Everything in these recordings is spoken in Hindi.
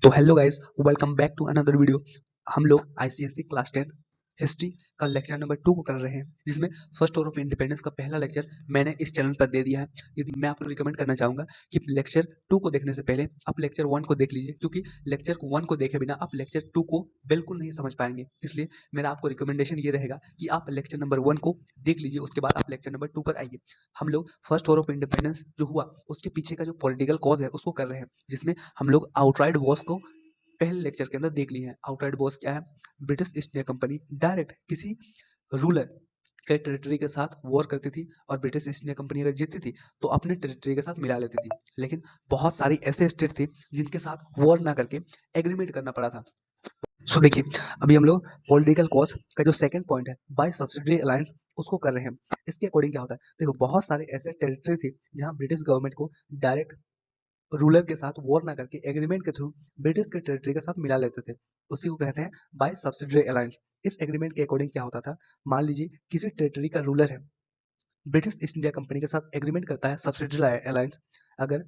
तो hello guys, welcome back to another video. हम लोग आईसीएसई क्लास 10 हिस्ट्री का लेक्चर नंबर 2 को कर रहे हैं, जिसमें फर्स्ट वॉर ऑफ इंडिपेंडेंस का पहला लेक्चर मैंने इस चैनल पर दे दिया है। यदि मैं आपको रिकमेंड करना चाहूँगा कि लेक्चर 2 को देखने से पहले आप लेक्चर 1 को देख लीजिए, क्योंकि लेक्चर 1 को देखे बिना आप लेक्चर 2 को बिल्कुल नहीं समझ पाएंगे। इसलिए मेरा आपको रिकमेंडेशन ये रहेगा कि आप लेक्चर नंबर 1 को देख लीजिए, उसके बाद आप लेक्चर नंबर 2 पर आइए। हम लोग फर्स्ट वॉर ऑफ इंडिपेंडेंस जो हुआ उसके पीछे का जो पॉलिटिकल कॉज है उसको कर रहे हैं, जिसमें हम लोग आउटराइट वॉर्स को पहले लेक्चर के अंदर देख लिए हैं। आउटराइट वॉर्स क्या है? British east India company direct किसी रूलर के टेरिटरी के साथ वॉर करती थी, और ब्रिटिश ईस्ट इंडिया कंपनी अगर जीतती थी तो अपने टेरिटरी के साथ मिला लेती थी। लेकिन बहुत सारी ऐसे स्टेट थी जिनके साथ वॉर ना करके एग्रीमेंट करना पड़ा था। सो देखिए, अभी हम लोग पॉलिटिकल कॉज का जो सेकंड पॉइंट है, बाय सब्सिडरी अलायंस, उसको कर रहे हैं। इसके अकॉर्डिंग क्या होता है? देखो, बहुत सारे ऐसे टेरिटरी थी जहां ब्रिटिश गवर्नमेंट को डायरेक्ट रूलर के साथ वॉर ना करके एग्रीमेंट के थ्रू ब्रिटिश के टेरिटरी के साथ मिला लेते थे। उसी को कहते हैं बाय सब्सिडरी अलायंस। इस एग्रीमेंट के अकॉर्डिंग क्या होता था? मान लीजिए किसी टेरिटरी का रूलर है, ब्रिटिश ईस्ट इंडिया कंपनी के साथ एग्रीमेंट करता है सब्सिडरी अलायंस। अगर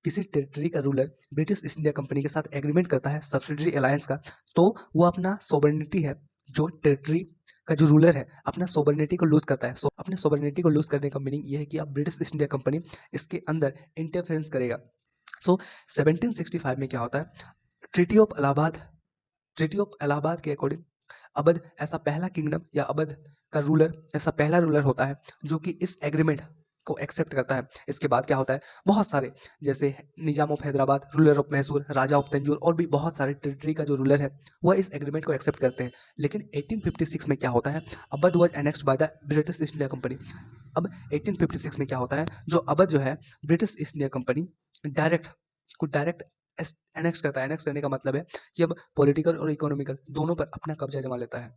किसी टेरिटरी का ruler British east India company के साथ एग्रीमेंट करता है सब्सिडरी अलायंस का, तो वो अपना सोवरेनिटी है, जो टेरिटरी का जो रूलर है अपना सोवरेनिटी को लूज करता है। अपने सोवरेनिटी को लूज करने का मीनिंग ये है कि अब ब्रिटिश ईस्ट इंडिया कंपनी इसके अंदर इंटरफेरेंस करेगा। सो 1765 में क्या होता है? Treaty of Allahabad. Treaty of Allahabad के अकॉर्डिंग अवध ऐसा पहला किंगडम या अवध का रूलर ऐसा पहला रूलर होता है जो कि इस एग्रीमेंट को एक्सेप्ट करता है। इसके बाद क्या होता है? बहुत सारे, जैसे Nizam of Hyderabad, ruler of Mysore, Raja of Tanjore, और भी बहुत सारे टेरिटरी का जो रूलर है वह इस एग्रीमेंट को एक्सेप्ट करते हैं। लेकिन 1856 में क्या होता है? Awadh was annexed by the British east India company. अब 1856 में क्या होता है? जो अवध जो है British east India company direct annex करता है। एनेक्स करने का मतलब है कि अब पॉलिटिकल और इकोनॉमिकल दोनों पर अपना कब्जा जमा लेता है।